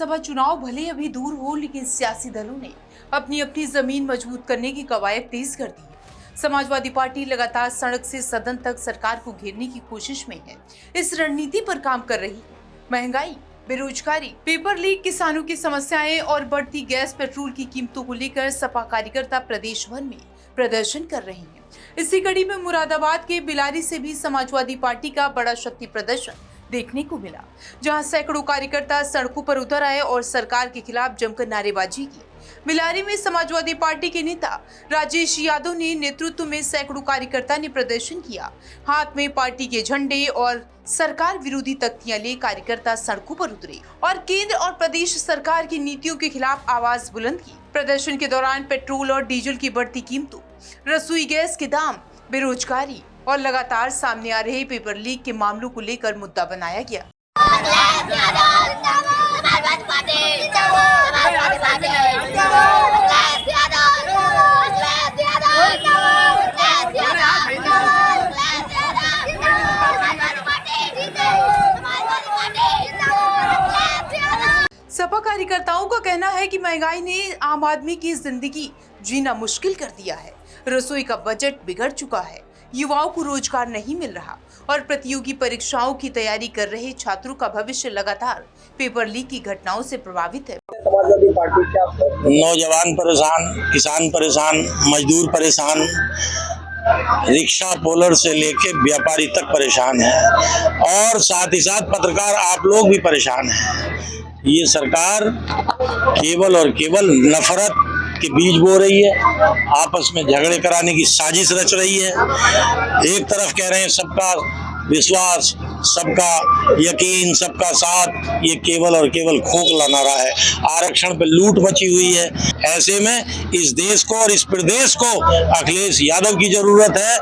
विधानसभा चुनाव भले अभी दूर हो, लेकिन सियासी दलों ने अपनी अपनी जमीन मजबूत करने की कवायद तेज कर दी है। समाजवादी पार्टी लगातार सड़क से सदन तक सरकार को घेरने की कोशिश में है। इस रणनीति पर काम कर रही है। महंगाई, बेरोजगारी, पेपर लीक, किसानों की समस्याएं और बढ़ती गैस पेट्रोल की कीमतों को लेकर सपा कार्यकर्ता प्रदेश भर में प्रदर्शन कर रहे हैं। इसी कड़ी में मुरादाबाद के बिलारी से भी समाजवादी पार्टी का बड़ा शक्ति प्रदर्शन देखने को मिला, जहां सैकड़ों कार्यकर्ता सड़कों पर उतर आए और सरकार के खिलाफ जमकर नारेबाजी की। बिलारी में समाजवादी पार्टी के नेता राजेश यादव ने नेतृत्व में सैकड़ों कार्यकर्ता ने प्रदर्शन किया। हाथ में पार्टी के झंडे और सरकार विरोधी तख्तियां ले कार्यकर्ता सड़कों पर उतरे और केंद्र और प्रदेश सरकार की नीतियों के खिलाफ आवाज बुलंद की। प्रदर्शन के दौरान पेट्रोल और डीजल की बढ़ती कीमतों, रसोई गैस के दाम, बेरोजगारी और लगातार सामने आ रहे पेपर लीक के मामलों को लेकर मुद्दा बनाया गया। सपा कार्यकर्ताओं का कहना है कि महंगाई ने आम आदमी की जिंदगी जीना मुश्किल कर दिया है। रसोई का बजट बिगड़ चुका है, युवाओं को रोजगार नहीं मिल रहा और प्रतियोगी परीक्षाओं की तैयारी कर रहे छात्रों का भविष्य लगातार पेपर लीक की घटनाओं से प्रभावित है। समाजवादी पार्टी क्या नौजवान परेशान, किसान परेशान, मजदूर परेशान, रिक्शा पोलर से लेके व्यापारी तक परेशान है और साथ ही साथ पत्रकार आप लोग भी परेशान हैं। ये सरकार केवल और केवल नफरत के बीज बो रही है, आपस में झगड़े कराने की साजिश रच रही है। एक तरफ कह रहे हैं सबका विश्वास, सबका यकीन, सबका साथ, ये केवल और केवल खोखला नारा है। आरक्षण पे लूट मची हुई है। ऐसे में इस देश को और इस प्रदेश को अखिलेश यादव की जरूरत है।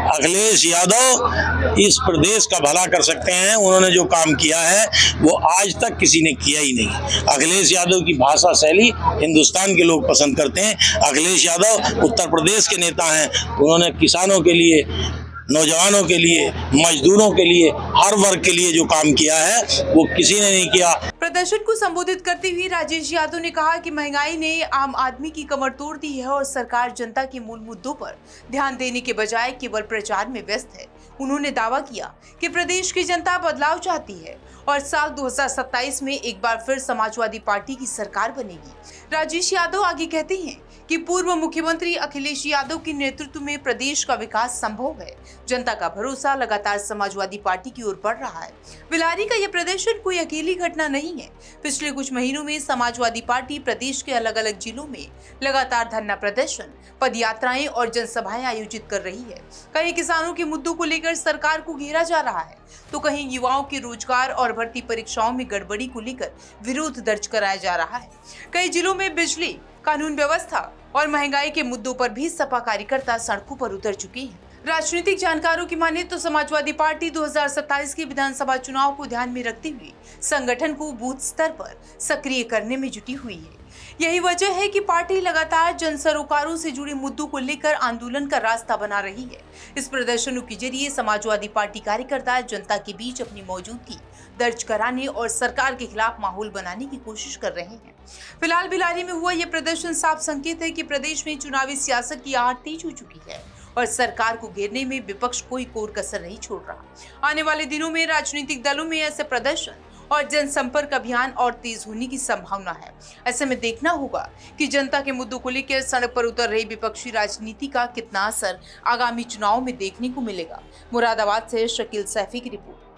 अखिलेश यादव इस प्रदेश का भला कर सकते हैं। उन्होंने जो काम किया है वो आज तक किसी ने किया ही नहीं। अखिलेश यादव की भाषा शैली हिंदुस्तान के लोग पसंद करते हैं। अखिलेश यादव उत्तर प्रदेश के नेता हैं। उन्होंने किसानों के लिए, नौजवानों के लिए, मजदूरों के लिए, हर वर्ग के लिए जो काम किया है वो किसी ने नहीं किया। प्रदर्शन को संबोधित करते हुए राजेश यादव ने कहा कि महंगाई ने आम आदमी की कमर तोड़ दी है और सरकार जनता के मूल मुद्दों पर ध्यान देने के बजाय केवल प्रचार में व्यस्त है। उन्होंने दावा किया कि प्रदेश की जनता बदलाव चाहती है और साल 2027 में एक बार फिर समाजवादी पार्टी की सरकार बनेगी। राजेश यादव आगे कहते हैं कि पूर्व मुख्यमंत्री अखिलेश यादव के नेतृत्व में प्रदेश का विकास संभव है। जनता का भरोसा लगातार समाजवादी पार्टी की ओर बढ़ रहा है। बिलारी का यह प्रदर्शन कोई अकेली घटना नहीं है। पिछले कुछ महीनों में समाजवादी पार्टी प्रदेश के अलग अलग जिलों में लगातार धरना प्रदर्शन, पदयात्राएं और जनसभाएं आयोजित कर रही है। कहीं किसानों के मुद्दों को लेकर सरकार को घेरा जा रहा है, तो कहीं युवाओं के रोजगार और भर्ती परीक्षाओं में गड़बड़ी को लेकर विरोध दर्ज कराया जा रहा है। कई जिलों में बिजली, कानून व्यवस्था और महंगाई के मुद्दों पर भी सपा कार्यकर्ता सड़कों पर उतर चुके हैं। राजनीतिक जानकारों की माने तो समाजवादी पार्टी 2027 के विधानसभा चुनाव को ध्यान में रखते हुए संगठन को बूथ स्तर पर सक्रिय करने में जुटी हुई है। यही वजह है कि पार्टी लगातार जन सरोकारों से जुड़े मुद्दों को लेकर आंदोलन का रास्ता बना रही है। इस प्रदर्शनों के जरिए समाजवादी पार्टी कार्यकर्ता जनता के बीच अपनी मौजूदगी दर्ज कराने और सरकार के खिलाफ माहौल बनाने की कोशिश कर रहे हैं। फिलहाल बिलारी में हुआ यह प्रदर्शन साफ संकेत है कि प्रदेश में चुनावी सियासत की आहट तेज हो चुकी है और सरकार को घेरने में विपक्ष कोई कोर कसर नहीं छोड़ रहा। आने वाले दिनों में राजनीतिक दलों में ऐसे प्रदर्शन और जनसंपर्क अभियान और तेज होने की संभावना है। ऐसे में देखना होगा कि जनता के मुद्दों को लेकर सड़क पर उतर रही विपक्षी राजनीति का कितना असर आगामी चुनाव में देखने को मिलेगा। मुरादाबाद से शकील सैफी की रिपोर्ट।